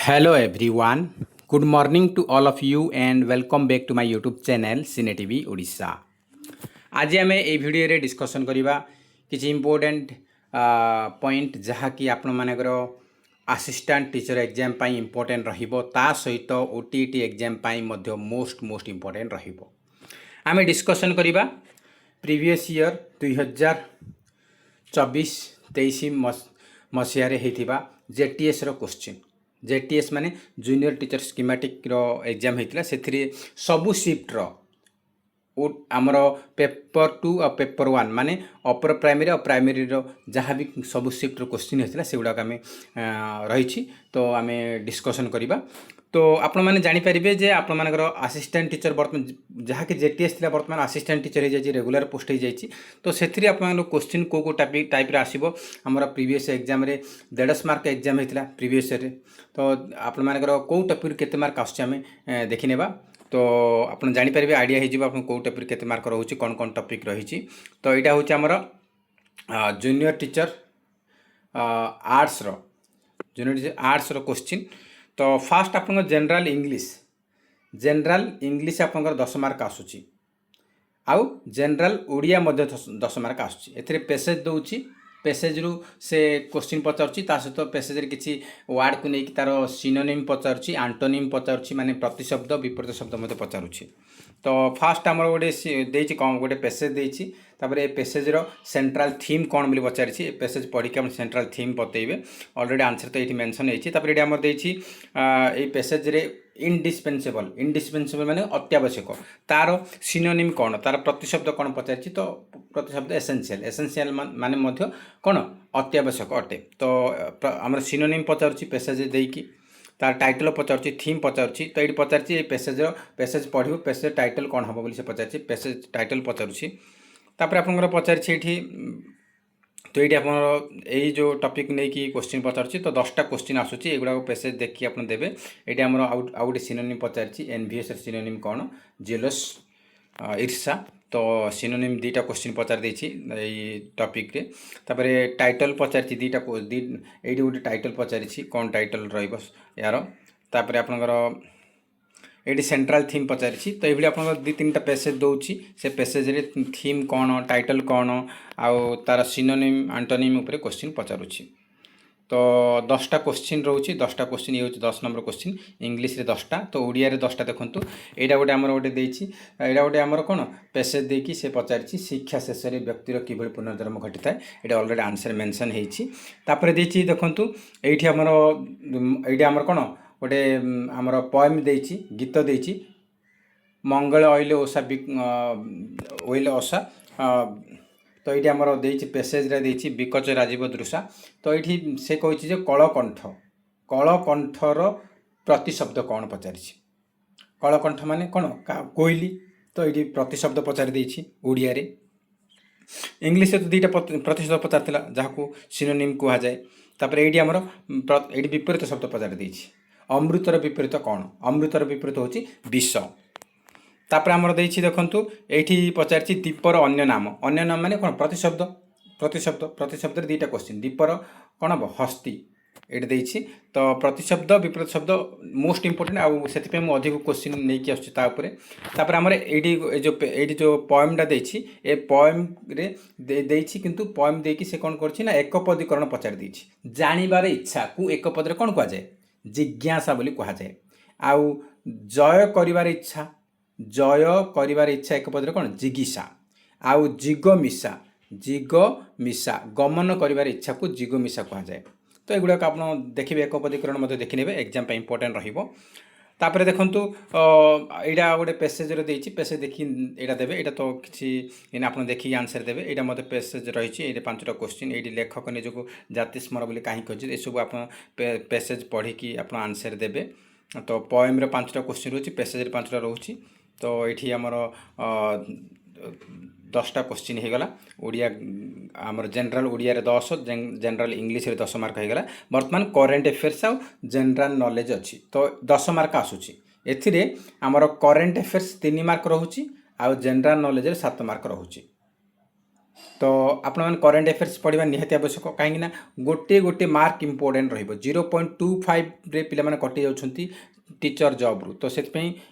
Hello everyone. Good morning to all of you and welcome back to my YouTube channel Cine TV Odisha. आज आम ये video discussion करवा किसी important point जहाँकि आपण मानकर असिस्टेंट टीचर एग्जाम पाई important रहिबो ता सहित ओटीटी एग्जाम पाई मध्य मोस्ट इम्पोर्टेंट रहिबो आमे डिस्कसन करवा प्रीवियस ईयर 2024-23 मसीह होता जेटीएस रो क्वेश्चन जेटीएस माने जूनियर टीचर स्कीमेटिक रो एग्जाम होता से सबू शिफ्ट रो आमर पेपर 2 और पेपर 1 माने अपर प्राइमरी और प्राइमरी रो जहाँ भी सबू शिफ्ट रो क्वेश्चन होता से गुड़ाक आम रही तो आम डिस्कसन करवा तो आपण मैंने जानीपारे जे आपण मानकर असिस्टेंट टीचर बर्तमान जहाँ कि जेटीएस थी बर्तमान असिस्टेंट टीचर हो जाए रेगुलर पोस्ट हो जाए तो से क्वेश्चन को टाइप आसो आमर प्रीवियस एग्जाम 150 मार्क एग्जाम होता प्रीवियस तो आपण मानकर कौ टॉपिक केते मार्क आम देखने तो आप जानीपारे आइडिया हो कौ टॉपिक केते मार्क रोचे कौन कौन टॉपिक रही तो यहाँ हूँ आमर जूनियर टीचर आर्ट्स रो जूनियर टीचर आर्ट्स रो क्वेश्चन तो फास्ट आप जनरल इंग्लीश आप 10 मार्क आसूची आउ जनरल ओडिया 10 मार्क आसूची एथिरे पैसेज दउची पैसेज रु से क्वेश्चन पचारुची ता सहित पैसेज किसी वार्ड को लेकिन तार सिनोनिम पचारुची आंटोनिम पचारुची माने प्रतिशब्द विपरीत शब्द मते पचारुची तो फास्ट आमर गोटे देछि गोटे पैसेज देछि तापर ए पैसेज रो सेंट्रल थीम कौन बोली पचारि पैसेज पढ़ी हम सेंट्रल थीम बतेबे ऑलरेडी आंसर तो ये मेंशन होती तापर ये आमर देछि ए पैसेज रे इंडिस्पेंसेबल माने अत्यावश्यक तार सिनोनिम कौन तार प्रतिशब्द कौन पचारि तो प्रतिशब्द एसेंशियल माने मध्य कौन अत्यावश्यक अटे तो आमर सिनोनिम पचारुछि पैसेज देकी तार टाइटल पचारुछि थीम पचारुछि तो ये पचारुछि पैसेज पढ़िबो पैसेज टाइटल कौन हम बोली से पचारुछि पैसेज टाइटल पचारुछि तापर आपनकर पचारिछि एठी तो ये आप जो टॉपिक नहीं कि क्वेश्चन पचारुछि तो 10टा क्वेश्चन आसूची एगुड़ा पैसेज देखिए आप देवे ये आमर आउ गोटे सिनोनिम पचारिछि एनवीएस सिनोनिम कौन जेलस ईर्षा तो सिनोनिम 2टा क्वेश्चन पचार देछि ये टॉपिक रे तापर टाइटल पचारिछि 2टा ये गोटे टाइटल पचारिछि कौन टाइटल रहिबो यार तापर आपनकर ये सेंट्रल थीम पचारि तो ये आप 2-3टा पैसेज दौची से पैसेज रे थीम कौन टाइटल कौन आउ तार सिनोनिम आंटोनिम उपरे क्वेश्चन पचारुछि तो 10टा क्वेश्चन रोचे 10टा क्वेश्चन ये 10 नंबर क्वेश्चन इंग्लीश रे 10टा तो ओडिया रे 10टा देखंतु एटा गोटे आमर गोटे देछि एटा गोटे आमर कोन पैसेज देकी से पचारिछि शिक्षा शेष रे व्यक्तिर किभଳି पुनर्जन्म घटिता एटा ऑलरेडी आंसर मेंशन हेछि तापर देछि देखंतु एठी आमर एटा आमर कोन गोटे आमर पोएम देछि गीत देछि मंगल ओइले ओसा ओइले ओसा तो ये आमर देछि पैसेज रे देछि विकच राजीव दृशा तो ये से कहिछि जे कलकंठर प्रतिशब्द कौन पचारिछि कलकंठ माने कौन कोइली तो ये प्रतिशब्द पचारि देछि ओडिया रे इंग्लिश तो 2टा प्रतिशब्द पचारथिला जहाको सिनोनिम कहा जाए तापर ये आमर ये विपरीत शब्द पचारि देछि अमृतर विपरीत कौन अमृतर विपरीत होछि विष तापर आमर देछि देखंतु एठी पचारिछि दीपर अन्य नाम माने कौन प्रतिशब्द प्रतिशब्द 2टा क्वेश्चन दीपर कौन हम हस्ती ये देछि तो प्रतिशब्द विपरीत शब्द मोस्ट इंपोर्टेंट आउ से मुझे अधिक क्वेश्चन नहीं कि आसुछि ता उपरे तापर आमर एडी जो पोएमटा देछि ए पोएम रे देछि किंतु पोएम देकी से कौन करछि ना एकपदीकरण पचारि देछि जानिबार इच्छा को एकपदरे कौन कहा जाए जिज्ञासा बोली कहा जाए आउ जय करिवार इच्छा एक पदरे कौन जिगिसा आउ जिगमिशा गमन करिवार इच्छा को जिगमिशा कहा जाए तो एगुड़ा आप देखिए एकपदीकरण मध्य देखने एग्जाम पे इंपोर्टेंट रहिबो तापर देखंतु एटा गोटे पेसेज रे देछि पेसेज देखि एटा देबे एटा तो किछि आपन देखि आंसर देबे एटा मते पेसेज रहिछि एटा 5टा क्वेश्चन एटी लेखक निजको जाति स्मर बोली काहे कहछि ए सब आपन पेसेज पढ़ी कि आपन आंसर देबे तो पोएम रे 5टा क्वेश्चन रहछि पेसेज रे 5टा रहछि तो ये आमर 10टा क्वेश्चन हो गला ओडिया आमर जनरल ओडिया रे 10 जनरल इंग्लिश रे 10 मार्क हो गला वर्तमान करेंट अफेयर्स आउ जनरल नॉलेज अच्छी तो 10 मार्क आसूची एथिरे आमर करेंट अफेयर्स 3 मार्क रहउची आउ जनरल नॉलेज रे 7 मार्क रहउची तो आपण मैंने करेन्ट अफेयर्स पढ़ा निहाती आवश्यक कहीं गोटे गोटे मार्क इंपोर्टेंट रही 0.25 रे पिला कटि जाउछंती टीचर जॉब रू तो से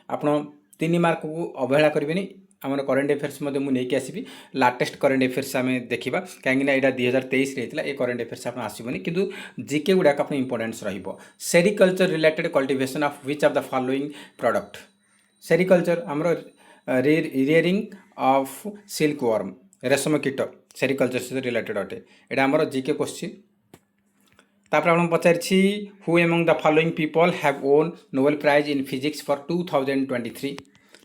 आपण 3 मार्क को अवहेला करेंगे आम करेन्ट अफेयर्स मुझे आसबि लाटेस्ट करेन्ट अफेयर्स आम देखा कहीं यहाँ 2023 ये करेन्ट अफेयर्स आप आसबनी कि जीके गुड़ाक आप importance sericulture related cultivation of which of the following product sericulture आमर रियरिंग ऑफ सिल्क वर्म रेशम कीट सेरिकल्चर सहित रिलेटेड अटे यहाँ आमर जीके क्वेश्चन तापर आप पचारि who among the following people have won Nobel prize in physics for 2023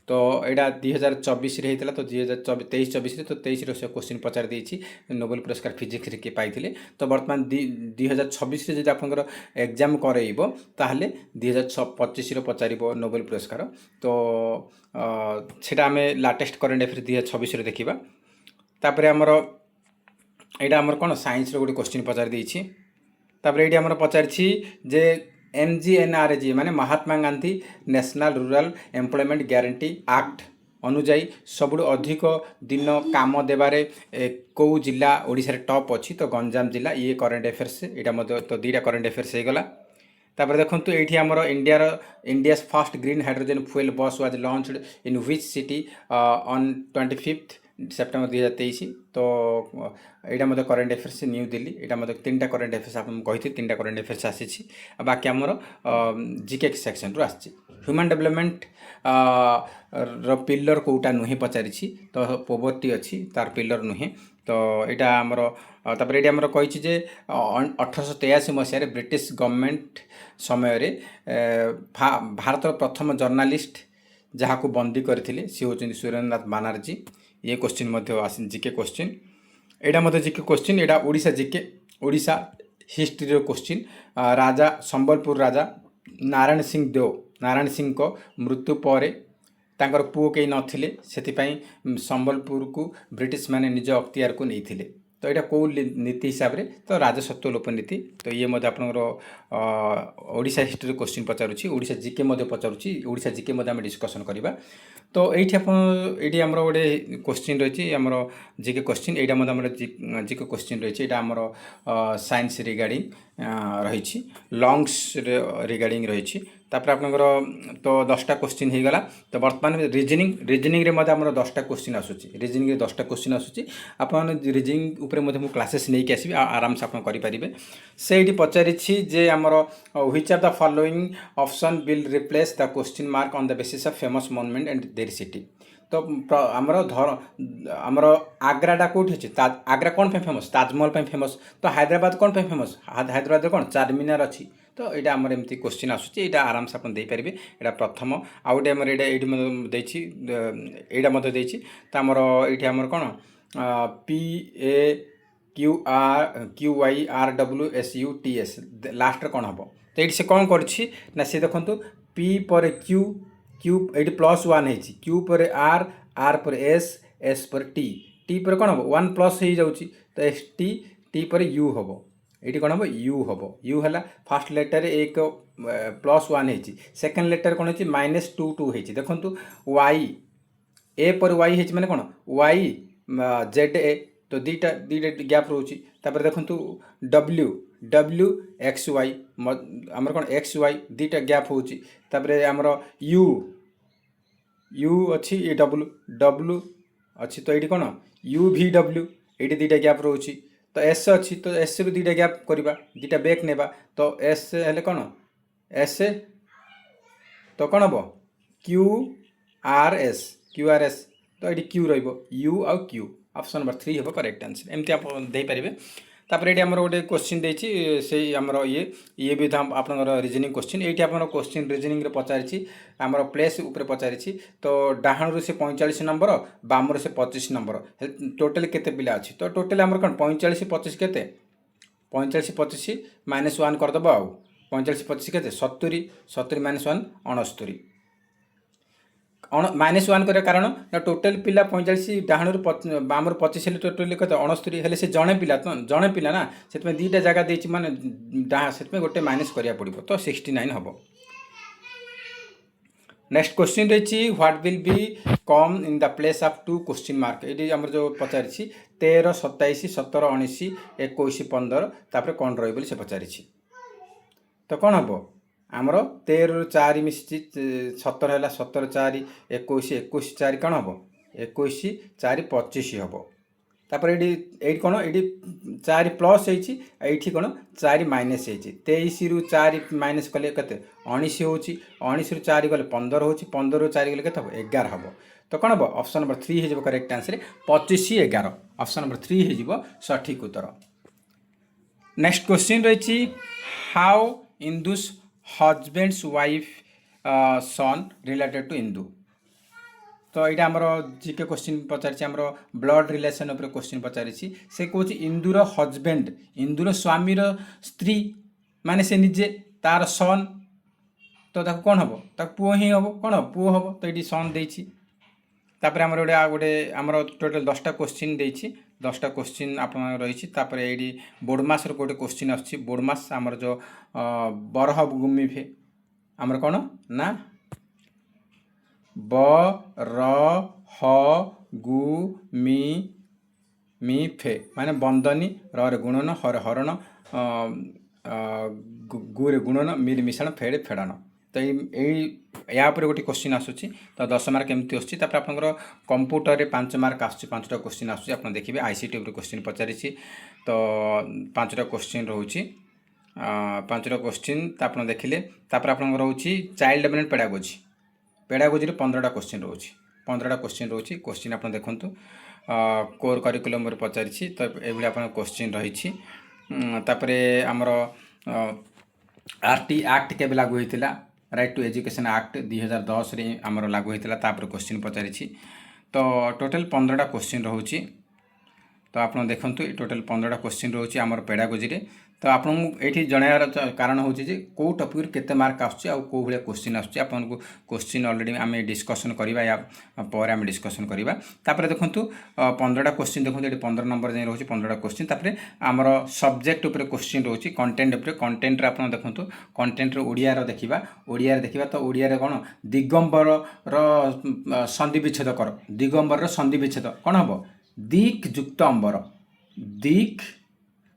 तो यहाँ 2024 होता तो 2023-24 तो 23 से क्वेश्चन पचार देती नोबेल पुरस्कार फिजिक्स किए पाई तो बर्तमान 2026 जब आप एग्जाम करेब ताहले 2025 पचार नोबेल पुरस्कार तो सेटा आम लाटेस्ट करेन्ट अफेयर 2026 देखा तापर आमर यहाँ आमर कौन साइंस गोटे क्वेश्चन पचार देती तापर ये आमर पचारि जे MGNRG माने Mahatma Gandhi national rural employment guarantee act अनुजाई सबुठ अधिक दिन काम देवारे कौ जिला ओडिशा रे टॉप अच्छी तो गंजाम जिला ये करेन्ट अफेयर्स यहाँ तो 2टा करेन्ट अफेयर्स हो गला तापर देखंतु एठी हमर India's first green hydrogen fuel bus was launched in which city on 25 September 2023 तो यहाँ मतलब करेन्ट अफेयर्स न्यू दिल्ली यहाँ मतलब 3टा करेन्ट अफेयर्स आप कही 3टा करेन्ट अफेयर्स आसी बाकी आमर जीके सेक्शन रू आसी ह्यूमन डेवलपमेंट पिलर कोटा नुहे पचारि तो पोवर्टी अच्छी तार पिलर नुहे तो यहाँ आमर तापर ये आमर कही 1883 मसीह ब्रिटिश गवर्नमेंट समय भारत प्रथम जर्नालीस्ट जहाँ को बंदी करते सी होती सुरेंद्रनाथ बानर्जी ये क्वेश्चन जीके क्वेश्चन यहाँ जीके क्वेश्चन यहाँ Odisha GK Odisha history question Raja Sambalpur Raja Narayan Singh Deo Narayan Singh को मृत्यु पर तांकर पुओ कई नथिले सेतिपई संबलपुर को ब्रिटिश माने निज अख्तियार को नहीं तो यहाँ कौ नीति हिसाब से तो राजसत्व लोप नीति तो ये आपंकर ओडिशा हिस्ट्री क्वेश्चन पचारुची ओडिशा जीके पचारुची ओडिशा जीके आम डिस्कसन करवा तो ये आमर गोटे क्वेश्चन रही आमर जीके क्वेश्चन यहाँ आम जीके क्वेश्चन रही है आमर साइंस रिगार्डिंग रही लंग्स रिगार्डिंग रही तापर आपनकर तो 10टा क्वेश्चन हो गला तो बर्तमान रिजनिंग रे आमर 10टा क्वेश्चन आसूची रिजनिंग रे 10टा क्वेश्चन आसूची आपन रिजनिंग उपरे मु क्लासेस नहीं कि आसबि आराम से आप करें से ये पचारि जे आमर which of the following option will replace the question mark on the basis of famous monument and there city तो आमर आग्राटा कौटी अच्छे आग्रा कौन फेमस ताजमहल फेमस तो हैदराबाद कौन फेमस हैदराबाद कौन चारमीनार अच्छी तो यहाँ आमर एमती क्वेश्चन आसूँ आराम से आपन देपारे यहाँ प्रथम आउ गए आमर यहाँ तो आमर ये आमर कौन PAQRQYRWSUTS लास्ट कौन हम तो ये से कौन कर देखो P पर Q Q ये +1 है Q पर R R पर S S पर T T पर कौन हम 1 प्लस हो जाऊँगी तो ST T पर U हम ये कौन हम U हम U है फास्ट लेटर एक +1 है सेकेंड लेटर कौन है -2 है देखो Y A पर Y है मैंने कौन Y ZA तो दीटा गैप रोची तापर देखो W XY आमर कौन XY दीटा गैप होची तापर आमर U अच्छी ये W अच्छी तो ये कौन UVW ये दीटा गैप रोची तो S अच्छी तो S रू दीटा गैप करवा दीटा बैक नेबा तो S हेले कौन S तो कौन हम QRS तो ये Q रू आउ Q ऑप्शन नंबर 3 हम करेक्ट आंसर एमती आप देपारे तापर ये आमर गोटे क्वेश्चन देछि से आमर ये भी आपनकर रिजनिंग क्वेश्चन ये आमर क्वेश्चन रिजनिंग रे पचारि आमर प्लेस ऊपर पचारि तो डाहाणु से 45 नंबर बामर से 25 नंबर टोटल केते पिला अछि तो टोटल आमर कौन 45 25 केते 45 25 -1 करदेव आउ 45 25 केते 70 70 -1 69 -1 कर कारण टोटल पिला 45 डाहाणु बामर 25 हेल्ले टोटल कत 69 हेल्ले से जड़े पिला तो जड़े पिला ना से दीटा जगह देती माने से गोटे माइनस करा पड़ो तो 69 हम नेक्स्ट क्वेश्चन रही what will be come in the place of 2 question mark ये आम जो पचारि 13 27 17 19 21 15 तापर कौन रही बोली से पचारि तो कौन हम आमर 13 रु 4 मिसी 17 है 17 4 21 21 4 कौन हम 21 4 25 हम तापर ये कौन ये 4 प्लस होती कौन 4 माइनस हो 23 रु 4 माइनस कले के 19 हो 19 रु 4 गले 15 हो 15 रु 4 गले के 11 हम तो कौन हम ऑप्शन नंबर 3 हो करेक्ट आंसर 25 11 ऑप्शन नंबर 3 हो सठिक उत्तर। नेक्स्ट क्वेश्चन रही how Indu's husband's wife son related to Indu तो यहाँ आमर जीके क्वेश्चन पचारि आमर ब्लड रिलेशन उपर क्वेश्चन पचारि से कौन इंदुर हजबैंड इंदुर स्वामीर स्त्री माने से निजे तार सन तो कौन हम पुओ ही हम कौन पुओ हम तो ये सन देती तापर आमर गोटे आमर टोटाल 10टा क्वेश्चन देती 10टा क्वेश्चन आप रही ये बोडमास गोटे क्वेश्चन आसी बोडमास आमर जो बरह गुमी फे आमर कौन ना ब र ह गु मी फे माने बंदनी रे गुणन हर हरण गुरे गुणन मिर मिश्रण फेड़े फेड़न तो या गोटे क्वेश्चन आसूँ तो 10 मार्क एमती आसपर आपंकर कंप्यूटर रे 5 मार्क आस 5टा क्वेश्चन आसूँ आप देखिए आईसीटी उपर क्वेश्चन पचारि तो 5टा क्वेश्चन रोचे 5टा क्वेश्चन आप देखिले तापर आपंकर रोचे चाइल्ड डेवलपमेंट पेडागोजी पेडागोजी 15टा क्वेश्चन रोचे 15टा क्वेश्चन रोचे क्वेश्चन आप देखूँ कोर करिकुलम पचारि तो ये आप क्वेश्चन रही आमर आरटी एक्ट के लागू होता राइट टू एजुकेशन एक्ट 2010 रे आमर लागू होता क्वेश्चन पचारि तो टोटल 15टा क्वेश्चन रोचे तो आप देखूँ टोटल 15टा क्वेश्चन रोचे आमर पेडागोजी तो आपको ये जनार कारण हूँ कौ टपिक केते मार्क आसो भाया क्वेश्चन आपको क्वेश्चन अलरेडी आम डिस्कसन करवा या पर आम डिस्कसन करवा तापर देखूँ 15टा क्वेश्चन देखो ये 15 नंबर जाए रोचे 15टा क्वेश्चन तापर आमर सब्जेक्ट उपर क्वेश्चन रोचे कंटेंट उपर कंटेंट आप देखूँ कंटेंट ओडिया देखा तो ओडिया कौन दिगंबर संधि विच्छेद कर दिगंबर संधि विच्छेद कौन हम दिक जुक्त अंबर दिक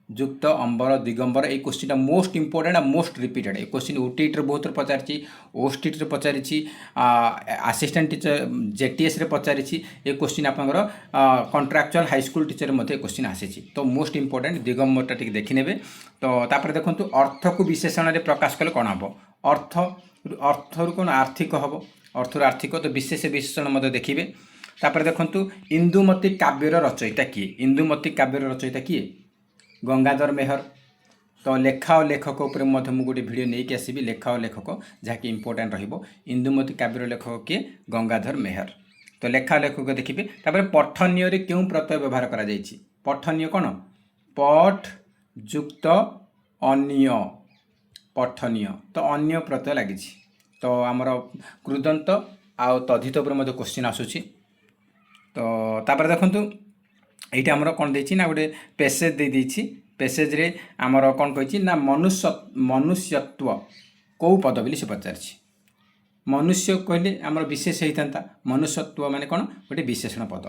जुक्त अंबर दिगंबर ये question most important most repeated ये क्वेश्चन ओटीटी बहुत पचारि ओटीटी पचारि असिस्टेंट टीचर जेटीएस रे पचारि ये क्वेश्चन आपंकर कॉन्ट्रैक्चुअल हाई स्कूल टीचर में क्वेश्चन आसी तो मोस्ट इंपोर्टेंट दिगंबर टी देखने तो तापर देखो अर्थ को विशेषण में प्रकाश कले कौन हम अर्थ अर्थर कौन आर्थिक हम अर्थर आर्थिक तो विशेष विशेषण देखिए तापर देखो इंदुमती काव्यर रचयिता किए इंदुमती काव्यर रचयिता किए गंगाधर मेहर तो लेखा और लेखक उपर गोटे भिडियो नहीं आसबि लेखा और लेखक जहाँकि इंपोर्टेंट रहिबो इंदुमती काव्यर लेखक किए गंगाधर मेहर तो लेखा लेखक देखिए तापर पठनीय रे क्यों प्रत्यय व्यवहार करा जायछि पठनीय कौन पठ जुक्त अन्य पठनीय तो अन्य प्रत्यय लगी तो आमर कृदंत आउ तद्धित उपर क्वेश्चन आसूँ तो तापर देखूँ ये आमर कौन देछि ना गोटे पेसेज दे देछि पेसेज रे आमर कौन कही ना मनुष्यत्व कौ पद बोली से पचारि मनुष्य कहले आमर विशेष होता मनुष्यत्व माने कौन गोटे विशेषण पद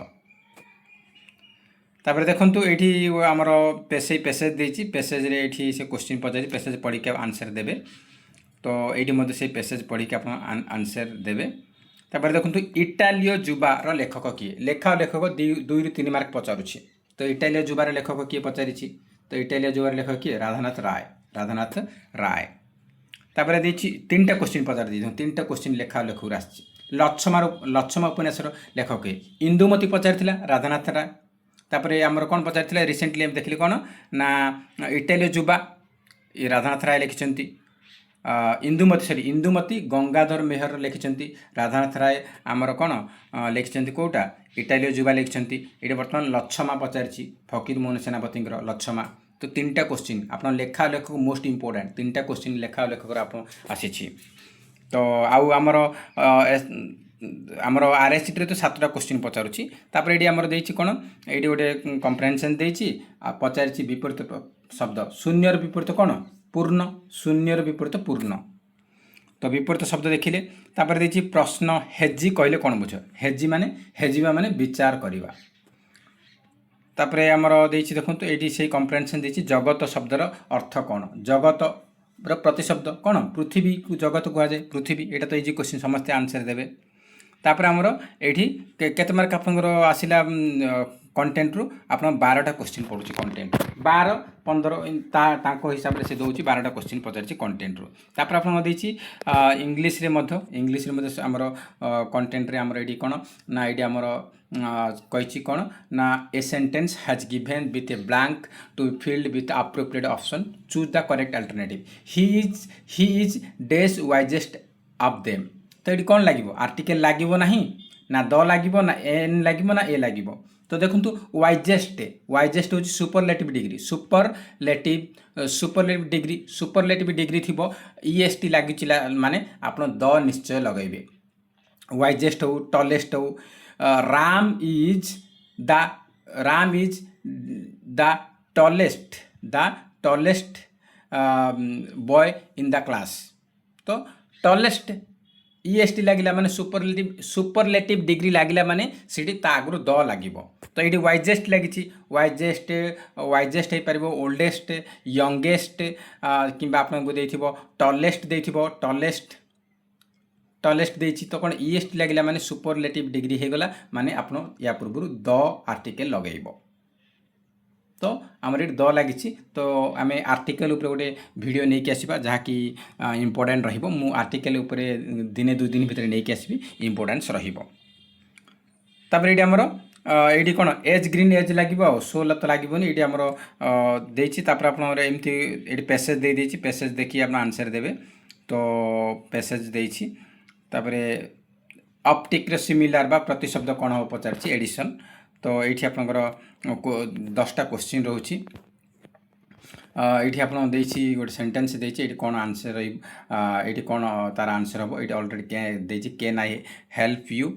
तापर देखूँ ये आमर पेसेज देछि पेसेज रे ये से क्वेश्चन पचारि पेसेज पढ़ी के आंसर देबे तो ये से पेसेज पढ़ी के आप आंसर देबे तापर देखो इटालीय जुबार लेखक किए लेखा लेखक 2 ରୁ 3 मार्क पचारुछि तो इटालीय जुबार लेखक किए पचारि तो इटालीय जुबार लेखक किए राधानाथ राय तापर देछि 3टा क्वेश्चन पचारि दी 3टा क्वेश्चन लेखा लेखक आछि लच्छमा उपन्यास लेखक किए इंदुमती पचारि राधानाथ राय तापर आमर कौन पचारि रिसेंटली हम देखिले कौन ना इटालीय जुबा ये राधानाथ राय लिखिछंती इंदुमती गंगाधर मेहर लिखिछंती राधानाथ राय आमर कौन लिखिछंती कोटा इटालीय जुबा लिखिछंती ये बर्तमान लच्छमा पचारि फकीर मोहन सेनापति लच्छमा तो 3टा क्वेश्चन आप लेखा लेखक मोस्ट इंपोर्टेंट 3टा क्वेश्चन लेखा लेखक आप आसी तो आउ आमर आमर आरएसटी तो 7टा क्वेश्चन पचारुछि तापर ये आमर देछि कोन ये गोटे कम्प्रेहेंशन देछि पचारि विपरीत शब्द शून्यर विपरीत कौन पूर्ण शून्यर विपरीत पूर्ण तो विपरीत शब्द देखिले तापर देछि प्रश्न हेजी कहले कौन बुझ हेजी माने हेजिबा माने विचार करिबा तापर आमर देछि देखंतु एटी से कम्प्रेहेंशन देछि जगत शब्दर अर्थ कौन जगत प्रतिशब्द कौन पृथ्वी को जगत कह जाए पृथ्वी एटा तो इजी क्वेश्चन समस्ते आंसर देबे तापर आमर एठी केते मार्क आपनकर आसिला कंटेंट रु आपन 12टा क्वेश्चन पडुछि कंटेंट 12 15 ताको हिसाब से दउछि 12टा क्वेश्चन पचारछि कंटेंट रु तापर आपन देछि इंग्लिश रे मध्य आमर कंटेंट रे आमर एडी कोन ना एडी आमर कहिछि कोन ना a sentence has given with a blank to filled with appropriate option choose the correct alternative he is dash wisest of them तो ये कौन लगे आर्टिकल लगे ना ना द लगे ना एन लगे ना ए लगे तो देखो वाइजेस्ट हूँ सुपरलेटिव डिग्री सुपरलेटिव डिग्री थी EST लगे माने आप द निश्चय लगेबे वाइजेस्ट हो टलेस्ट हो Ram is the tallest boy in the class तो टलेस्ट EST लगिला माने सुपरलेटिव डिग्री लगिला माने सिटी ता आगु द लागिबो तो ये वाइजेस्ट लगी वाइजेस्ट हो पार ओल्डेस्ट यंगेस्ट कि आपको देथिबो टलेस्ट देथिबो टलेस्ट देछि तो कौन EST लगिला माने सुपरलेटिव डिग्री हो गला माने आपन या पूर्व द आर्टिकल लगेइबो तो आमर ये द लगी तो आम आर्टिकल उपर गोटे वीडियो नहीं कि आसवा जहाँकि इम्पोर्टाट रहिबो मु आर्टिकल उपर दिने 2 दिन भितर नहीं कि आसबि इम्पोर्टान्स रहिबो तापर ये आमर ये कौन एज ग्रीन एज लगे सोल तो लगे ये आमर देछि तापर आपन एमती ये पैसेज दे देछि पैसेज देखि आप आंसर देबे तो पैसेज देछि तापर ऑप्टिक रे सिमिलर बा प्रतिशब्द कौन हो पचारछि एडिशन तो ये आपंकर 10टा क्वेश्चन रोचे ये आप गोटे सेंटेंस देती कौन आंसर ये कौन तार आंसर हम ये अलरेडी देती can I help you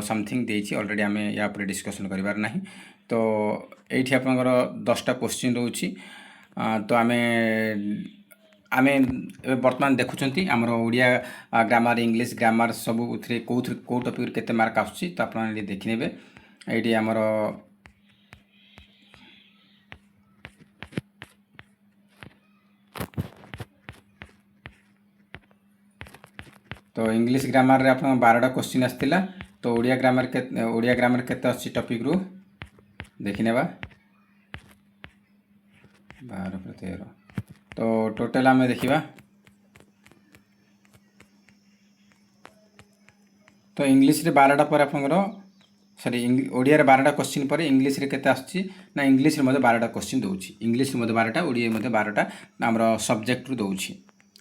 something देती अलरेडी आम या डिस्कसन करार ना तो ये आपंकर 10टा क्वेश्चन रोचे तो आम बर्तमान देखुं आमर ओडिया ग्रामर इंग्लिश ग्रामर सब कौ टॉपिक केते मार्क आसुची तो आप देखने ये आमर तो इंग्लिश ग्रामर रे आप 12टा क्वेश्चन आसला तो ओडिया ग्रामर केते अच्छी टॉपिक रु देखने 12 तो टोटल आम देखा तो इंग्लिश रे 12टा पर आपंकर सॉरी ओडिया 12टा क्वेश्चन पर इंग्लिश रे केते आछि ना इंग्लिश रे मते 12टा क्वेश्चन दोछि इंग्लिश रे मते 12टा ओडिया मते 12टा हमर सब्जेक्ट रु दोछि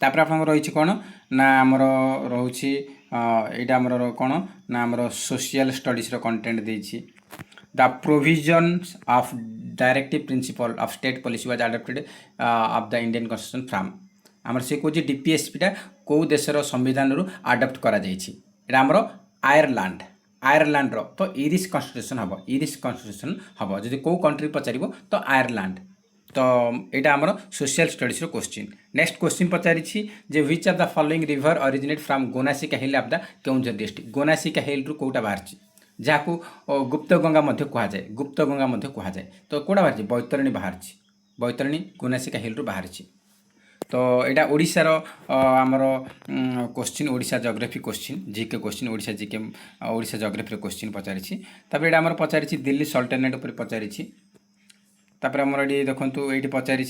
तापर आपन रहिछि कोन ना हमर रहुछि एटा हमर कोन ना हमर सोशल स्टडीज रो कंटेंट देछि the provisions of directive principle of state policy was adopted of the Indian constitution from हमर से कोछि DPSP टा को देशर संविधान रु अडॉप्ट करा जाइछि एटा हमर आयरलैंड रो तो इरिश कन्स्टिट्यूशन हम जदि कौ कंट्री पचार तो आयरलैंड तो यहाँ आमर सोशल स्टडीज रो क्वेश्चन नेक्स्ट क्वेश्चन पचारि जे which of the following river originate from Gonasika hill of the Keonjhar district Gonasika hill रु कोटा बाहर जहाँ गुप्त गंगा कहुए तो कौटा बाहर बैतरणी बाहर बैतरणी गोनासिका हिल रु बाहर तो यहाँ ओडिशार आमर question Odisha geography question GK question Odisha GK Odisha geography question पचारि तापर यहाँ आमर पचारि दिल्ली सल्टनेट उपर पचारि तापर आमर ये देखो ये पचारि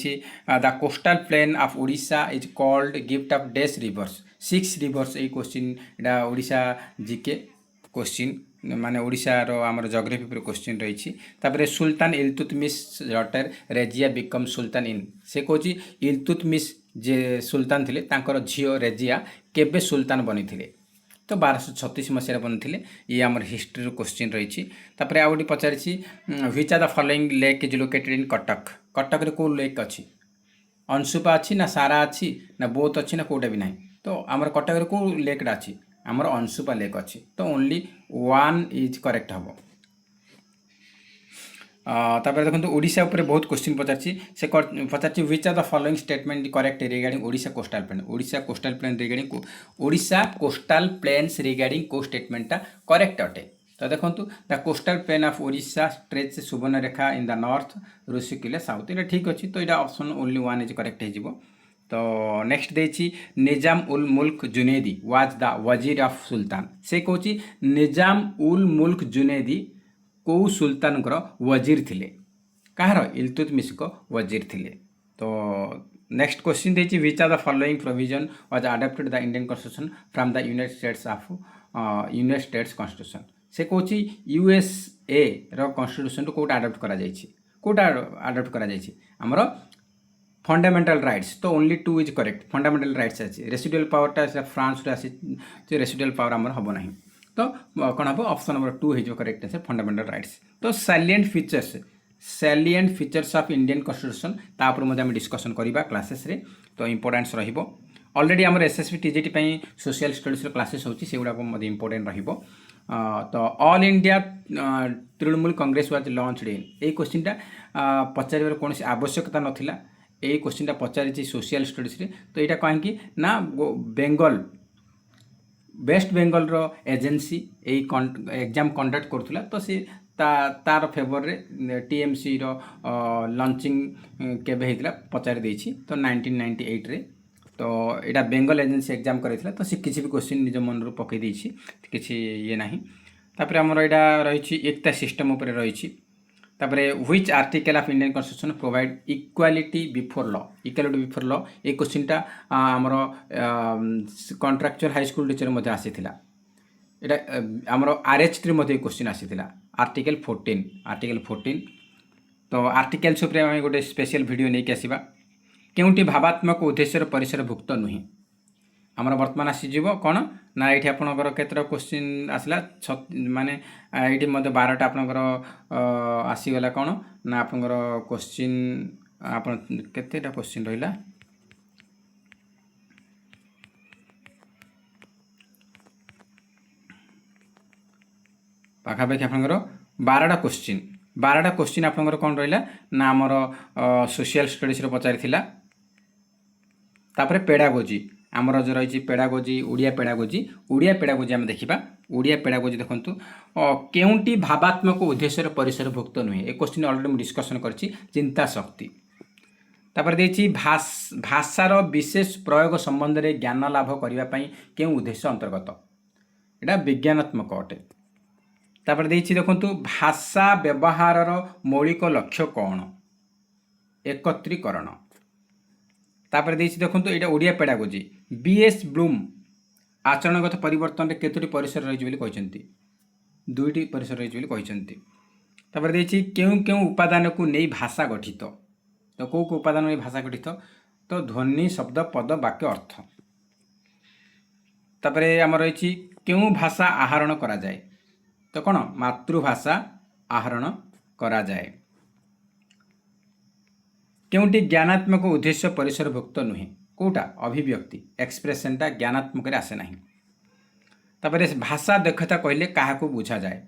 the coastal plain of Odisha is called gift of dash rivers 6 rivers ये क्वेश्चन यहाँ ओडिशा जीके क्वेश्चन माने ओडिशा रो आमर जोग्राफी पर क्वेश्चन रही तापर सुल्तान इल्तुतमिश डॉटर रेजिया बिकम सुल्तान इन से कहूँ इल्तुतमिश जे सुल्तान थिले तांकर झियो रेजिया केबे सुल्तान बनी थिले तो 1236 मसीह बनी ये आमर हिस्ट्री क्वेश्चन रही तापर आउटी पचारि which are the following lake is located in Cuttack Cuttack रे को लेक अच्छी अंशुपा अच्छी ना सारा अच्छी ना बोथ अच्छी ना कोटा भी ना तो आमर कटक रे को लेकटा अच्छी आमर अंशुपा लेक अच्छी तो ओनली 1 इज करेक्ट हम तापर देखो ओडिशा उपर बहुत क्वेश्चन पचारि से पचारि which are the following statement correct regarding Odisha coastal plain regarding Odisha coastal plains regarding को स्टेटमेंटा करेक्ट अटे तो देखो the coastal plain of Odisha stretch Subarnarekha in the north Rushikulya south ये ठीक अच्छी तो यहाँ option only one is correct हो तो नेक्स्ट देछि निजाम उल मुल्क जुनेदी वाज द वजीर ऑफ सुल्तान से कहूँ निजाम उल मुल्क जुनेदी कौ सुल्तान वजीर थिले कहार इल्तुतमिश को वजीर थिले तो नेक्स्ट क्वेश्चन देछि which are the following provision was adopted the Indian constitution from the United States of United States constitution से कहूँ यूएसए रो कॉन्स्टिट्यूशन को कोटा अडॉप्ट करा जाइछि कोटा अडॉप्ट करा जाइछि हमरो फंडामेंटल राइट्स तो only two is correct fundamental rights अच्छी रेसिडुअल पावरटा फ्रांस रे आसी रेसिडुअल पावर आमर हम ना तो कौन हम ऑप्शन नंबर 2 हो करेक्ट आंसर फंडामेंटल राइट्स तो salient features of Indian constitution तापर मध्य आम डिस्कसन करवा क्लासेस रे तो इंपोर्टेंस रहिबो ऑलरेडी आमर एसएसबी टीजीटी पई सोशल स्टडीज रो क्लासेस होची सेगुडा को मध्य इंपोर्टेंट रहिबो तो all India Trinamool Congress was launched in ए क्वेश्चनटा पचार कौन आवश्यकता नथिला ये क्वेश्चनटा पचारि सोशल स्टडीज रे तो यहाँ कहीं ना बेंगल वेस्ट बेंगल रो एजेंसी एग्जाम कंडक्ट करूला तो सी तार फेवर रे टीएमसी रो लॉन्चिंग केबे हेतला पचारि देछि तो 1998 रे तो यहाँ बेंगल एजेंसी एग्जाम करैथिला तो सी किसी भी क्वेश्चन निज मन रो पकई देछि किछि ये नाही तापर हमर एटा रहिछि एकता सिस्टम ऊपर रहिछि तापरे which article of Indian constitution provide equality before law ये क्वेश्चनटा आमर कॉन्ट्रैक्चुअल हाई स्कूल टीचर मध्य आसीथिला एटा आमर आरएच3 मध्य क्वेश्चन आसीथिला आर्टिकल 14 तो आर्टिकल्स उपरे हम गोटे स्पेशल वीडियो नहीं आसीबा केउंटी भावात्मक उद्देश्य परिसर भुक्त नुहे आमर बर्तमान आसीज कौन ना ये आपंकर केतटा क्वेश्चन आसला माने ये मध्य 12टा आपंकर आसीगला कौन ना आपंकर क्वेश्चन आप केतेटा क्वेश्चन रहिला पाखापाखि आपंकर 12टा क्वेश्चन आपंकर कौन रहिला ना आमर सोशल स्टडीज रो पचारि थिला तापरे पेडागोजी आमर जो रही पेडागोजी ओडिया पेडागोजी आम देखा ओडिया पेडागोजी देखूँ केउंटी भावात्मक उद्देश्य परिसर भुक्त नुहे एक क्वेश्चन ऑलरेडी मुझे डिस्कसन करछि चिंता शक्ति तापर देछि भाषार विशेष प्रयोग संबंध में ज्ञान लाभ करने केउ उद्देश्य अंतर्गत एटा विज्ञानात्मक अटे तापर देछि देखूँ भाषा व्यवहार मौलिक लक्ष्य कौन एकत्रीकरण तापर देछि देखूँ यहाँ ओडिया पेडागोजी बीएस ब्लूम आचरणगत परिवर्तन में केतोटी परिसर रही दुईटी परिसर रही तापर देछि केउं केउं उपादान को नहीं भाषा गठित तो कौ उपादान नहीं भाषा गठित तो ध्वनि शब्द पद वाक्य अर्थ तापर आम रही केउं भाषा आहरण करा जाए तो कौन मातृभाषा आहरण करा जाए केउंटी ज्ञानात्मक उद्देश्य परिसर भुक्त नुहे कोटा अभिव्यक्ति एक्सप्रेशनटा ज्ञानात्मक आसे ना तापर भाषा दक्षता कहले क्या बुझा जाए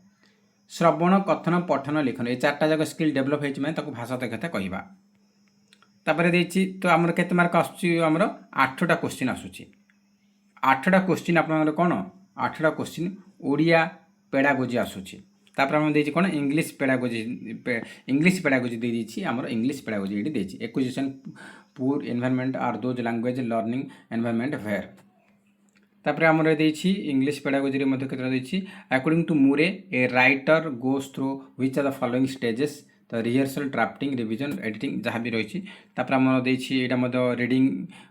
श्रवण कथन पठन लिखन ये 4टा जाक स्किल डेभलप हो भाषा दक्षता कहवा तापर देछि तो आमर केते मार्क आमर 8टा क्वेश्चन आसुची 8टा क्वेश्चन आपन कौन 8टा क्वेश्चन ओडिया पेडागोजी आसुची तापर हम देछि कोन इंग्लिश पेडागोजी दे दीछि हमर इंग्लिश पेडागोजी एटी देछि acquisition poor environment are those language learning environment where तापर हमर देछि इंग्लिश पेडागोजी रे मध्ये केतरा देछि according to Murray a writer goes through which are the following stages तो रिहर्सल ड्राफ्टिंग रिविजन एडिटिंग जहाँ भी रही तापर हमर देछि एटा मध्ये रीडिंग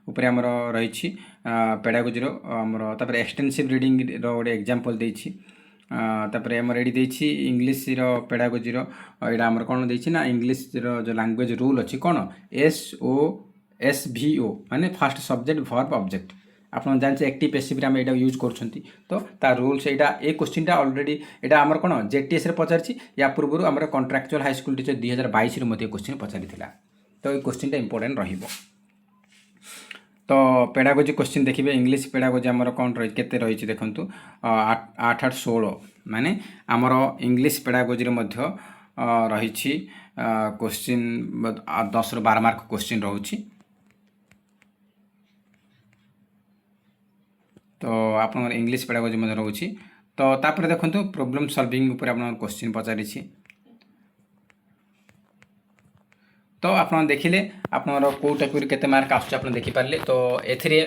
ऊपर हमर रही पेडागोजी रो हमर तापर एक्सटेंसिव रीडिंग रो गोटे एग्जांपल देछि तापर आम एडी देछि इंग्लिश रो पेडागोजी रो एटा हमर कोन देछि ना इंग्लिश रो जो लैंग्वेज रूल अछि कोन SOSVO माने फर्स्ट सब्जेक्ट वर्ब ऑब्जेक्ट आपन जानछे एक्टिव पैसिव रे हम एटा यूज करछंती तो ता रूल्स एटा ए क्वेश्चनटा ऑलरेडी एटा हमर कोन जेटीएस रे पचारछि या पूर्व हमर कॉन्ट्रैक्चुअल हाई स्कूल टीचर 2022 रे मध्ये क्वेश्चन पचारिथिला तो ए क्वेश्चनटा इंपोर्टेंट रहिबो तो पेडागोजी क्वेश्चन देखिए इंग्लिश पेडागोजी आमर कौन रही केते रही देखु 8-8-16 माने आमर इंग्लिश पेडागोजी रही क्वेश्चन 10-12 मार्क क्वेश्चन रोची तो आप इंग्लिश पेडागोजी रोची तो तापर देखो प्रोब्लेम सॉल्विंग ऊपर आप क्वेश्चन पचारि तो आप देखिले आपनर कौ टाइप केते मार्क आसुछ आप देखिपारे तो एथिरे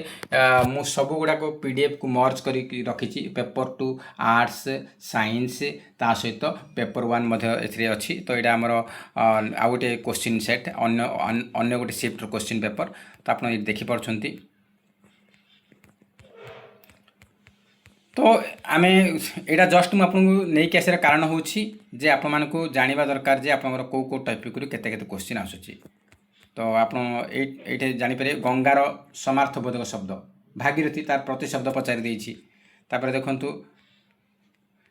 मु सब गुड़ाक पीडीएफ को मर्ज कर रखी पेपर 2 आर्ट्स साइंस ता सहित पेपर 1 एथिरे अच्छी तो यहाँ आमर आउ गोटे क्वेश्चन सेट अन्य गोटे शिफ्ट क्वेश्चन पेपर तो आप देखिपुंट तो आम यहाँ जस्ट मुझे नहीं आसार कारण हूँ जे आप जानवा दरकार जे आप कौ कौ टॉपिक केते क्वेश्चन आसूँ तो आप ये जापर गंगार समार्थबोधक शब्द भागीरथी तार प्रति शब्द पचारि देछि तापर देखंतु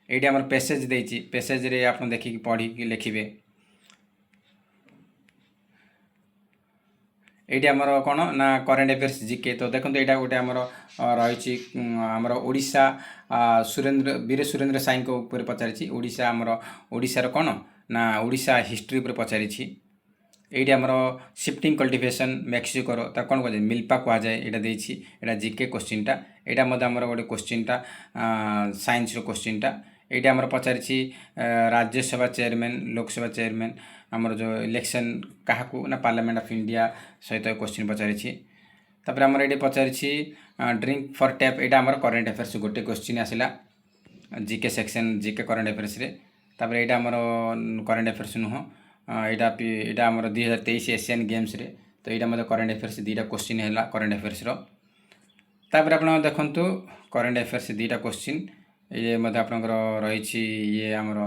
ये आम पेसेज देछि पेसेज रे आप देखिकी पढ़ी लिखिबे ये आमर कौन ना करेन्ट अफेयर्स जीके तो देखो यहाँ गोटे आमर रही आमर ओडिशा सुरेंद्र वीर सुरेंद्र साई उपर पचारि ओडिशा आमर ओडिशार कौन ना ओडिशा हिस्ट्री उपर पचारि ये आमर शिफ्टिंग कल्टिवेशन मेक्सिकोर ता कौन कह मिल्पा कहुए यहाँ देछि यहाँ जीके क्वेश्चनटा यहाँ आमर गोटे क्वेश्चनटा साइंस क्वेश्चनटा ये आमर पचारि राज्यसभा चेयरमैन लोकसभा चेयरमैन आमर जो इलेक्शन क्या ना पार्लियामेंट ऑफ इंडिया सहित क्वेश्चन पचारि तापर आमर ये पचारि ड्रिंक फॉर टैप यहाँ आमर करेन्ट अफेयर्स गोटे क्वेश्चन आसला GK section GK current affairs रे तापर यहाँ आमर करेन्ट अफेयर्स नुह यहाँ आमर 2023 एशियन गेम्स रे तो यहाँ मतलब करेन्ट अफेयर्स दुईटा क्वेश्चन है करेन्ट अफेयर्स तापर आप देखु करेन्ट अफेयर्स दुईटा क्वेश्चन ये आपंकर रही ये आमर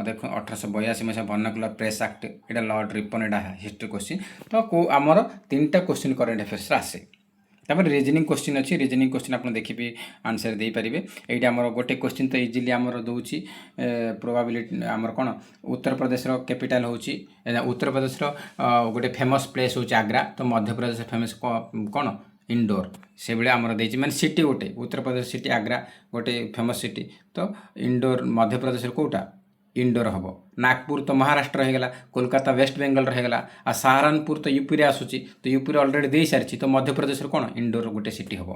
देखो 1882 मसीहा वर्नाकुलर प्रेस एक्ट यहाँ लॉर्ड रिपन यहाँ हिस्ट्री क्वेश्चन तो को आमर 3टा क्वेश्चन करेन्ट अफेयर्स आसे तापर रीजनिंग क्वेश्चन अच्छी रीजनिंग क्वेश्चन आप देखिए आंसर दे पारे ये आमर गोटे क्वेश्चन तो इजिली आमर दूसरी प्रोबाबिलिटी आमर कौन उत्तर प्रदेश कैपिटल हूँ उत्तर प्रदेश गोटे फेमस प्लेस हूँ आग्रा तो मध्य प्रदेश फेमस कौन इंडोर से भाई आमर देती मैंने सिटी गोटे उत्तर प्रदेश सिटी आग्रा गोटे फेमस सिटी तो इंडोर मध्य प्रदेश कौटा इंडोर हम नागपुर तो महाराष्ट्र होगा कोलकाता वेस्ट बेंगल रहेगा आ सहारनपुर तो यूपी रे आसूची तो यूपी ऑलरेडी दे सारी तो मध्य प्रदेश कौन इंडोर गोटे सिटी हम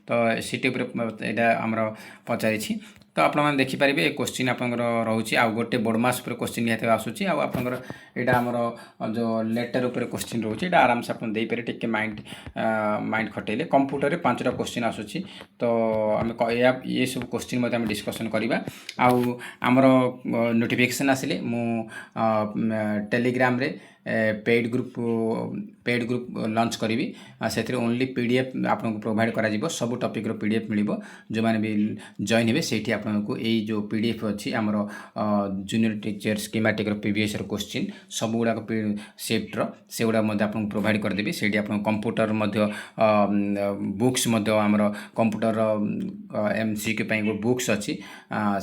तो सिटी यहाँ आमर पचारि तो आप देखिपारे ये क्वेश्चन आप रोचे आ गोटे बोडमास क्वेश्चन निहत आसूची आपर यहाँ आमर जो लेटर उपर क्वेश्चन रोचे ये आराम से आप देपारे टिके माइंड खटेले कंप्यूटर 5टा क्वेश्चन आसूची तो आम ये सब क्वेश्चन आम डिस्कसन करवा आमर नोटिफिकेशन आसिले मु टेलीग्राम रे पेड ग्रुप लॉन्च करी से ओनली पीडीएफ आपको प्रोवाइड करा सब टॉपिक रो पीडीएफ मिलिबो जो माने भी जॉइन हेबे सेठी आपको यही जो पीडीएफ अच्छी आमर junior teacher schematic previous question सब गुड़ाक शिफ्ट से गुड़ा आपको प्रोवाइड करदेवी से कंप्यूटर बुक्स आमर कंप्यूटर एमसीक्यू बुक्स अच्छी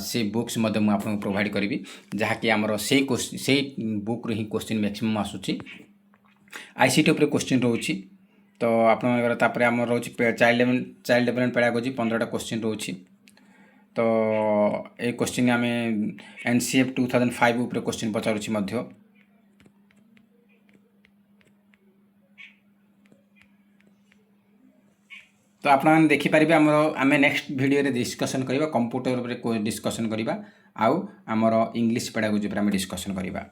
से बुक्स आपको प्रोवाइड करी जहाँकि आमर से बुक रो ही क्वेश्चन मैक्सिमम आसूची आईसीटी उपर क्वेश्चन रोची तो आपपर आम रोच चाइल्ड डेवलपमेंट पेडागोजी 15टा क्वेश्चन रोची तो ये क्वेश्चन आम एनसीएफ 2005 उपर क्वेश्चन पचारुची मध्य तो आप देखिपारे आम नेक्स्ट वीडियो रे डिस्कसन करवा कंप्यूटर उपर डिस्कसन करवा आउ आमर इंग्लिश पेडागोजी उपर आम डिस्कसन करवा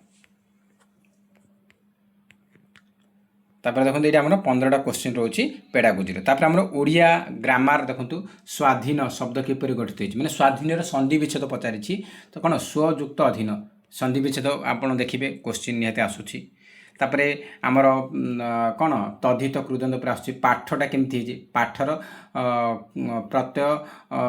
तापर देखो ये आम 15टा क्वेश्चन रोचे पेडागोजी आमर ओडिया ग्रामार देखो स्वाधीन शब्द किपर गठित होती मैंने स्वाधीन संधि विच्छेद पचारि तो कौन स्वयुक्त अधीन संधि विच्छेद आप देखिए क्वेश्चन निहत आसूची तापर आमर कौन तद्धित कृदंत पर आसूँ पाठटा केमती पाठर प्रत्यय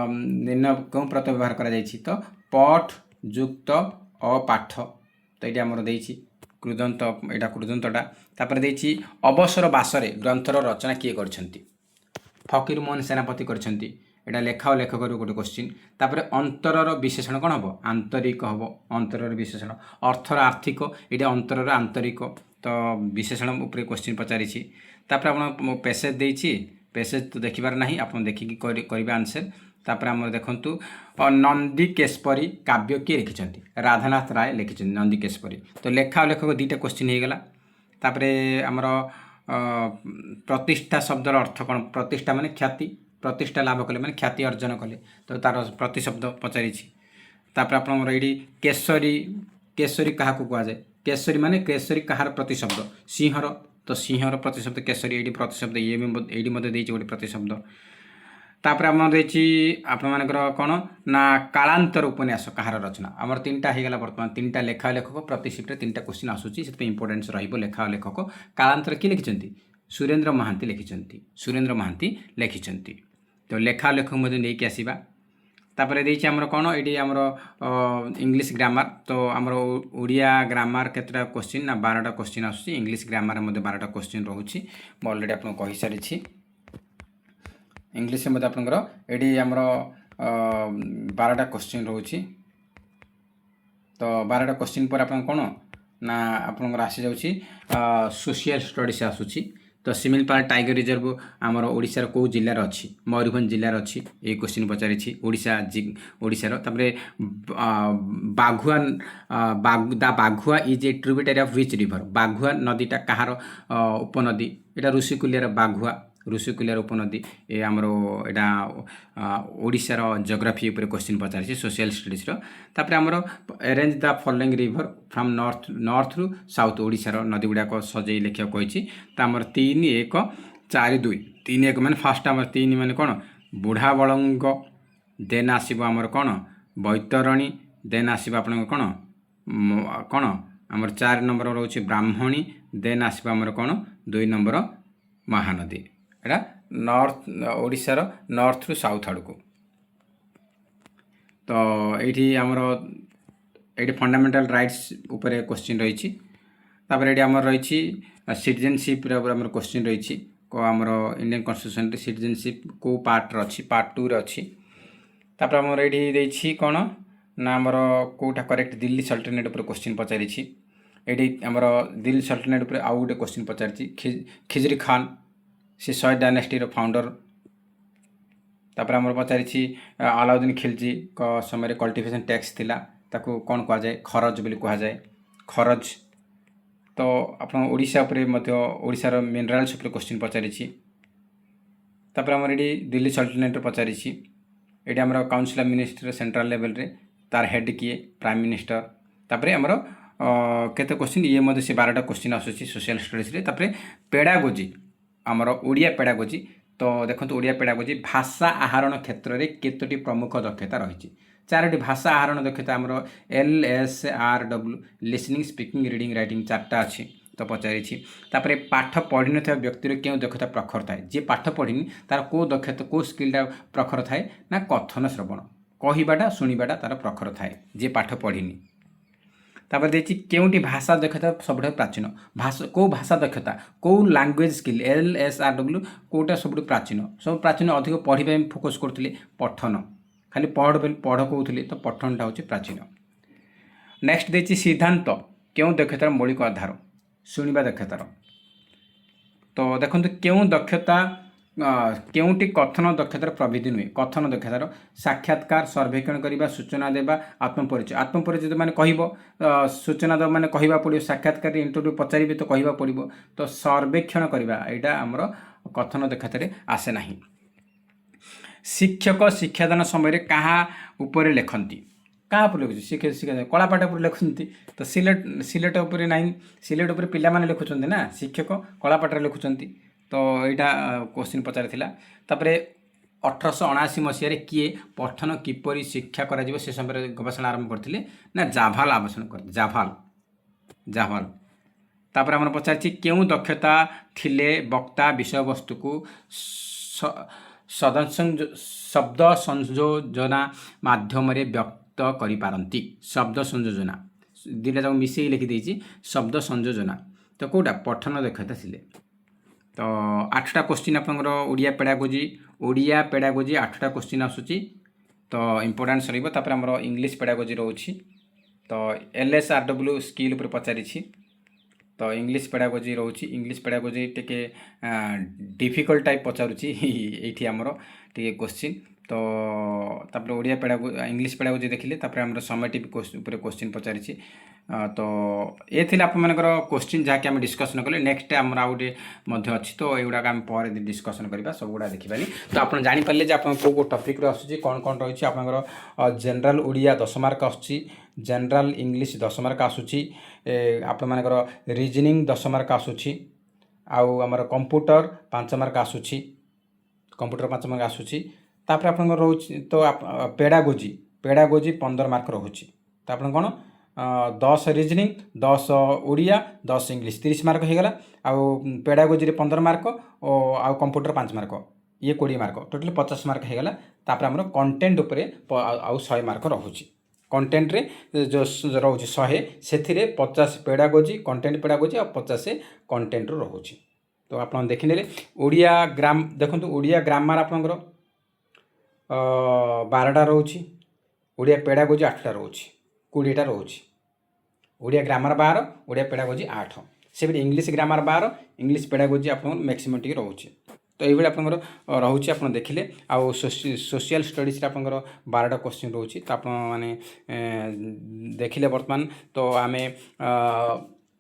निर्णय कौन प्रत्यय व्यवहार करा तो पठ युक्त अपाठ तो ये आमर देछि कृदंत यहाँ कृदंतटा तापर देछि अवसर बासरे ग्रंथर रचना किए करछंती फकीर मोहन सेनापति करछंती एटा लेखा और लेखक गोटे क्वेश्चन तापर अंतरर विशेषण कौन हम आंतरिक हम अंतरर विशेषण अर्थर आर्थिक ये अंतरर आंतरिक तो विशेषण उपर क्वेश्चन पचारि तापर आप पेसेज देछि पेसेज तो देखिबार नाही आप देखिकी करिबा आंसर तापर आम देखु नंदीकेशरी काव्य किए लिखिं राधानाथ राय लिखिं नंदीकेशरी तो लेखा और लेखक 2टा क्वेश्चन होगा तापर आमर प्रतिष्ठा शब्दर अर्थ कौन प्रतिष्ठा माने ख्याति ପ୍ରତିଷ୍ଠା ଲାଭ କଲେ ମାନେ ଖ୍ୟାତି ଅର୍ଜନ କଲେ ତ ତାର ପ୍ରତିଶବ୍ଦ ପଚାରିଛି। ତାପରେ ଆପଣଙ୍କର ଏଇଠି କେଶରୀ, କେଶରୀ କାହାକୁ କୁହାଯାଏ? କେଶରୀ ମାନେ କେଶରୀ କାହାର ପ୍ରତିଶବ୍ଦ? ସିଂହର, ତ ସିଂହର ପ୍ରତିଶବ୍ଦ କେଶରୀ, ଏଇଠି ପ୍ରତିଶବ୍ଦ ଇଏ ବି ଏଇଠି ମଧ୍ୟ ଦେଇଛି ଗୋଟେ ପ୍ରତିଶବ୍ଦ। ତାପରେ ଆମର ଦେଇଛି ଆପଣମାନଙ୍କର କ'ଣ ନା କାଳାନ୍ତର ଉପନ୍ୟାସ କାହାର ରଚନା? ଆମର ତିନିଟା ହେଇଗଲା ବର୍ତ୍ତମାନ, ତିନିଟା ଲେଖା ଲେଖକ, ପ୍ରତି ସିଫ୍ଟରେ ତିନିଟା କ୍ୱେଶ୍ଚିନ୍ ଆସୁଛି, ସେଥିପାଇଁ ଇମ୍ପୋର୍ଟାନ୍ସ ରହିବ ଲେଖା ଲେଖକ। କାଳାନ୍ତର କିଏ ଲେଖିଛନ୍ତି? ସୁରେନ୍ଦ୍ର ମହାନ୍ତି ଲେଖିଛନ୍ତି, ସୁରେନ୍ଦ୍ର ମହାନ୍ତି ଲେଖିଛନ୍ତି। ତ ଲେଖା ଲେଖକ ମଧ୍ୟ ନେଇକି ଆସିବା। ତାପରେ ଦେଇଛି ଆମର କ'ଣ ଏଇଠି ଆମର ଇଂଲିଶ ଗ୍ରାମାର। ତ ଆମର ଓଡ଼ିଆ ଗ୍ରାମାର କେତେଟା କ୍ୱେଶ୍ଚିନ୍ ନା 12ଟା କ୍ୱେଶ୍ଚିନ୍ ଆସୁଛି। ଇଂଲିଶ ଗ୍ରାମାରରେ ମଧ୍ୟ 12ଟା କ୍ୱେଶ୍ଚିନ୍ ରହୁଛି, ମୁଁ ଅଲରେଡ଼ି ଆପଣଙ୍କୁ କହିସାରିଛି। ଇଂଲିଶରେ ମଧ୍ୟ ଆପଣଙ୍କର ଏଇଠି ଆମର 12ଟା କ୍ୱେଶ୍ଚିନ୍ ରହୁଛି। ତ 12ଟା କ୍ୱେଶ୍ଚିନ୍ ପରେ ଆପଣ କ'ଣ ନା ଆପଣଙ୍କର ଆସିଯାଉଛି ସୋସିଆଲ ଷ୍ଟଡିଜ୍ ଆସୁଛି। ତ ଶିମିଳିପାଳ ଟାଇଗର ରିଜର୍ଭ ଆମର ଓଡ଼ିଶାର କେଉଁ ଜିଲ୍ଲାରେ ଅଛି? ମୟୂରଭଞ୍ଜ ଜିଲ୍ଲାରେ ଅଛି, ଏଇ କ୍ୱେଶ୍ଚିନ୍ ପଚାରିଛି ଓଡ଼ିଶାର। ତାପରେ Baghua, Baghua is a tributary of which river? Baghua ନଦୀଟା କାହାର ଉପନଦୀ? ଏଇଟା ଋଷିକୂଲ୍ୟାର ବାଘୁଆ, ଋଷିକୂଲ୍ୟାର ଉପନଦୀ। ଏ ଆମର ଏଇଟା ଓଡ଼ିଶାର ଜିଓଗ୍ରାଫି ଉପରେ କ୍ୱେଶ୍ଚିନ୍ ପଚାରିଛି ସୋସିଆଲ ଷ୍ଟଡିଜ୍ର। ତାପରେ ଆମର arrange the following river from ନର୍ଥରୁ ସାଉଥ, ଓଡ଼ିଶାର ନଦୀ ଗୁଡ଼ାକ ସଜେଇ ଲେଖିବାକୁ କହିଛି। ତ ଆମର 3, 1, 4, 2, 3, 1 ମାନେ ଫାଷ୍ଟ ଆମର 3 ମାନେ କ'ଣ ବୁଢ଼ାବଳଙ୍ଗ, ଦେନ୍ ଆସିବ ଆମର କ'ଣ ବୈତରଣୀ, ଦେନ୍ ଆସିବ ଆପଣଙ୍କ କ'ଣ ଆମର 4 ନମ୍ବର ରହୁଛି ବ୍ରାହ୍ମଣୀ, ଦେନ୍ ଆସିବ ଆମର କ'ଣ 2 ନମ୍ବର ମହାନଦୀ। ଏଇଟା ଓଡ଼ିଶାର ନର୍ଥରୁ ସାଉଥ ଆଡ଼କୁ। ତ ଏଇଠି ଆମର ଏଇଠି ଫଣ୍ଡାମେଣ୍ଟାଲ ରାଇଟ୍ସ ଉପରେ କ୍ୱେଶ୍ଚିନ୍ ରହିଛି। ତାପରେ ଏଇଠି ଆମର ରହିଛି ସିଟିଜେନସିପ୍ର ଆମର କ୍ୱେଶ୍ଚିନ୍ ରହିଛି। ଆମର ଇଣ୍ଡିଆନ୍ କନଷ୍ଟିଟ୍ୟୁସନରେ ସିଟିଜେନସିପ୍ କେଉଁ ପାର୍ଟରେ ଅଛି? ପାର୍ଟ 2ରେ ଅଛି। ତାପରେ ଆମର ଏଇଠି ଦେଇଛି କ'ଣ ନା ଆମର କେଉଁଟା କରେକ୍ଟ? ଦିଲ୍ଲୀ ସଲ୍ଟନେଟ୍ ଉପରେ କ୍ୱେଶ୍ଚିନ୍ ପଚାରିଛି। ଏଇଠି ଆମର ଦିଲ୍ଲୀ ସଲ୍ଟନେଟ୍ ଉପରେ ଆଉ ଗୋଟେ କ୍ୱେଶ୍ଚିନ୍ ପଚାରିଛି। ଖିଜରି ଖାନ୍ ସେ 100 ଡାଇନାଷ୍ଟିର ଫାଉଣ୍ଡର। ତାପରେ ଆମର ପଚାରିଛି ଆଲାଉଦ୍ଦିନ ଖିଲଜୀଙ୍କ ସମୟରେ କଲ୍ଟିଭେସନ୍ ଟ୍ୟାକ୍ସ ଥିଲା, ତାକୁ କ'ଣ କୁହାଯାଏ? ଖରଜ ବୋଲି କୁହାଯାଏ, ଖରଜ। ତ ଆପଣ ଓଡ଼ିଶା ଉପରେ ମଧ୍ୟ ଓଡ଼ିଶାର ମିନେରାଲ୍ସ ଉପରେ କ୍ୱେଶ୍ଚିନ୍ ପଚାରିଛି। ତାପରେ ଆମର ଏଠି ଦିଲ୍ଲୀ ସଲ୍ଟନେଟ୍ରେ ପଚାରିଛି। ଏଠି ଆମର କାଉନସିଲ୍ ଅଫ୍ ମିନିଷ୍ଟର ସେଣ୍ଟ୍ରାଲ ଲେଭେଲରେ, ତାର ହେଡ୍ କିଏ? Prime minister. ତାପରେ ଆମର କେତେ କ୍ୱେଶ୍ଚିନ୍ ଇଏ ମଧ୍ୟ ସେ 12ଟା କ୍ୱେଶ୍ଚିନ୍ ଆସୁଛି ସୋସିଆଲ ଷ୍ଟଡିଜ୍ରେ। ତାପରେ ପେଡାଗୋଜି, ଆମର ଓଡ଼ିଆ ପେଡାଗୋଜି। ତ ଦେଖନ୍ତୁ ଓଡ଼ିଆ ପେଡାଗୋଜି ଭାଷା ଆହରଣ କ୍ଷେତ୍ରରେ କେତୋଟି ପ୍ରମୁଖ ଦକ୍ଷତା ରହିଛି? 4ଟି ଭାଷା ଆହରଣ ଦକ୍ଷତା ଆମର LSRW, listening, speaking, reading, writing 4ଟା ଅଛି, ତ ପଚାରିଛି। ତାପରେ ପାଠ ପଢ଼ିନଥିବା ବ୍ୟକ୍ତିର କେଉଁ ଦକ୍ଷତା ପ୍ରଖର ଥାଏ? ଯିଏ ପାଠ ପଢ଼ିନି ତାର କେଉଁ ଦକ୍ଷତା, କେଉଁ ସ୍କିଲ୍ଟା ପ୍ରଖର ଥାଏ? ନା କଥନ ଶ୍ରବଣ, କହିବାଟା ଶୁଣିବାଟା ତାର ପ୍ରଖର ଥାଏ, ଯିଏ ପାଠ ପଢ଼ିନି। ତାପରେ ଦେଇଛି କେଉଁଟି ଭାଷା ଦକ୍ଷତା ସବୁଠାରୁ ପ୍ରାଚୀନ? କେଉଁ ଭାଷା ଦକ୍ଷତା, କେଉଁ ଲାଙ୍ଗୁଏଜ୍ ସ୍କିଲ୍? LSRW କେଉଁଟା ସବୁଠୁ ପ୍ରାଚୀନ? ସବୁ ପ୍ରାଚୀନ, ଅଧିକ ପଢ଼ିବା ପାଇଁ ଫୋକସ୍ କରୁଥିଲେ, ପଠନ, ଖାଲି ପଢ଼ କହୁଥିଲେ, ତ ପଠନଟା ହେଉଛି ପ୍ରାଚୀନ। ନେକ୍ସଟ ଦେଇଛି ସିଦ୍ଧାନ୍ତ କେଉଁ ଦକ୍ଷତାର ମୌଳିକ ଆଧାର? ଶୁଣିବା ଦକ୍ଷତାର। ତ ଦେଖନ୍ତୁ କେଉଁ ଦକ୍ଷତା, କେଉଁଟି କଥନ ଦକ୍ଷତାର ପ୍ରବିଧି ନୁହେଁ? କଥନ ଦକ୍ଷତାର ସାକ୍ଷାତକାର, ସର୍ବେକ୍ଷଣ କରିବା, ସୂଚନା ଦେବା, ଆତ୍ମପରିଚୟ। ଆତ୍ମପରିଚୟ ମାନେ କହିବ, ସୂଚନା ଦେବା ମାନେ କହିବାକୁ ପଡ଼ିବ, ସାକ୍ଷାତକାର ଇଣ୍ଟରଭ୍ୟୁ ପଚାରିବେ ତ କହିବାକୁ ପଡ଼ିବ, ତ ସର୍ବେକ୍ଷଣ କରିବା ଏଇଟା ଆମର କଥନ ଦକ୍ଷତାରେ ଆସେ ନାହିଁ। ଶିକ୍ଷକ ଶିକ୍ଷାଦାନ ସମୟରେ କାହା ଉପରେ ଲେଖନ୍ତି? କାହା ଉପରେ ଲେଖୁଛି? ଶିକ୍ଷକ କଳାପାଠ ଉପରେ ଲେଖୁଛନ୍ତି, ତ ସିଲେଟ ଉପରେ ନାହିଁ। ସିଲେଟ ଉପରେ ପିଲାମାନେ ଲେଖୁଛନ୍ତି ନା, ଶିକ୍ଷକ କଳାପାଠରେ ଲେଖୁଛନ୍ତି। ତ ଏଇଟା କ୍ୱେଶ୍ଚିନ୍ ପଚାରିଥିଲା। ତାପରେ 1879 ମସିହାରେ କିଏ ପଠନ କିପରି ଶିକ୍ଷା କରାଯିବ ସେ ସମୟରେ ଗବେଷଣା ଆରମ୍ଭ କରିଥିଲେ? ନା ଜାଭାଲ ଆବଶ୍ୟକ କରିଥିଲେ, ଜାଭାଲ। ତାପରେ ଆମର ପଚାରିଛି କେଉଁ ଦକ୍ଷତା ଥିଲେ ବକ୍ତା ବିଷୟବସ୍ତୁକୁ ଶବ୍ଦ ସଂଯୋଜନା ମାଧ୍ୟମରେ ବ୍ୟକ୍ତ କରିପାରନ୍ତି? ଶବ୍ଦ ସଂଯୋଜନା, ଦୁଇଟା ଯାକ ମିଶେଇ ଲେଖିଦେଇଛି, ଶବ୍ଦ ସଂଯୋଜନା। ତ କେଉଁଟା? ପଠନ ଦକ୍ଷତା ଥିଲେ। ତ 8ଟା କ୍ୱେଶ୍ଚିନ୍ ଆପଣଙ୍କର ଓଡ଼ିଆ ପେଡାଗୋଜି 8ଟା କ୍ୱେଶ୍ଚିନ୍ ଆସୁଛି, ତ ଇମ୍ପୋର୍ଟାନ୍ସ ରହିବ। ତାପରେ ଆମର ଇଂଲିଶ ପେଡାଗୋଜି ରହୁଛି, ତ LSRW ସ୍କିଲ୍ ଉପରେ ପଚାରିଛି। ତ ଇଂଲିଶ ପେଡାଗୋଜି ରହୁଛି, ଇଂଲିଶ ପେଡାଗୋଜି ଟିକେ ଡିଫିକଲ୍ଟ ଟାଇପ୍ ପଚାରୁଛି। ଏଇଠି ଆମର टी क्वेश्चन तो तापर ओडिया पेडागोजी इंग्लिश पेडागोजी देखिले तापर हमर समेटिव ऊपर क्वेश्चन पचारिछि तो ये थिला आप मानकर क्वेश्चन जहाँकि आम डिस्कसन कले नेक्स्ट आम आउ गोटे अच्छी तो युवा आम पर डिस्कसन करवा सब गुड़ा देखिबानी तो आप जानीपारे जे आप को टपिक आसूँ कौन कौन रही आपंकर जनरल ओडिया 10 मार्क आसूँ जनरल इंग्लिश 10 मार्क आसूँ आप मानकर रीजनिंग 10 मार्क आसूँ आउ आमर कंप्यूटर 5 मार्क आसूँ कंप्यूटर 5 मार्क आसूँ तापर आप रोच तो पेडागोजी पेडागोजी 15 मार्क रोचे तो आप कौन 10 रिजनिंग 10 ओडिया 10 इंग्लिश 30 मार्क हो गला आउ पेडागोजी 15 मार्क आउ कंप्यूटर 5 मार्क ये 20 मार्क टोटल 50 मार्क हो गला तापर हमर कंटेंट उपरे आउ 100 मार्क रहउची कंटेंट रे जो रहउची 100 सेथिरे 50 पेडागोजी कंटेंट पेडागोजी आ 50 कंटेंट रहउची तो आपण देखिनेले ओडिया ग्राम देखंतु ओडिया ग्रामर आपनकर 12टा रहउची ओडिया पेडागोजी 8टा रहउची 20टा रहउची ओडिया ग्रामर 12 ओडिया पेडागोजी 8 से इंग्लिश ग्रामर 12 इंग्लिश पेडागोजी आप मैक्सिमम टी रोचे तो ये आपंकर रोचे आप देखिले आउ सोशल स्टडीज आपंकर 12टा क्वेश्चन रोचे तो आप माने देखिले वर्तमान तो आमे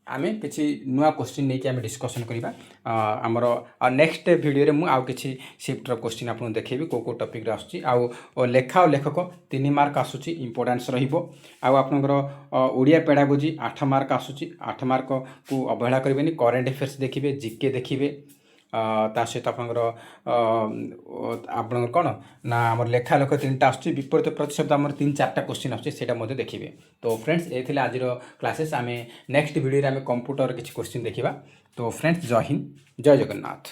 आमे किसी नुआ क्वेश्चन नहीं कि आमे डिस्कशन करवा आमर नेक्स्ट वीडियो रे मु आउ किसी शिफ्टर क्वेश्चन आपको देखेबी को टॉपिक रे आसुची आउ लेखा और लेखक 3 मार्क आसुची इंपोर्टेंस रहिबो आउ आपनकर ओडिया पेडागोजी 8 मार्क आसुची 8 मार्क को अवहेला करबेनी करेंट अफेयर्स देखिबे जीके देखिबे ता सहित आपंकर कौन ना आम लेखा लेख 3टा आसुची विपरीत प्रतिशब्द आम 3-4टा क्वेश्चन आसुची देखिए तो फ्रेंड्स ये आज क्लासेस आम नेक्स्ट वीडियो आम कंप्यूटर किसी क्वेश्चन देखा तो फ्रेंड्स जय हिंद जय जगन्नाथ।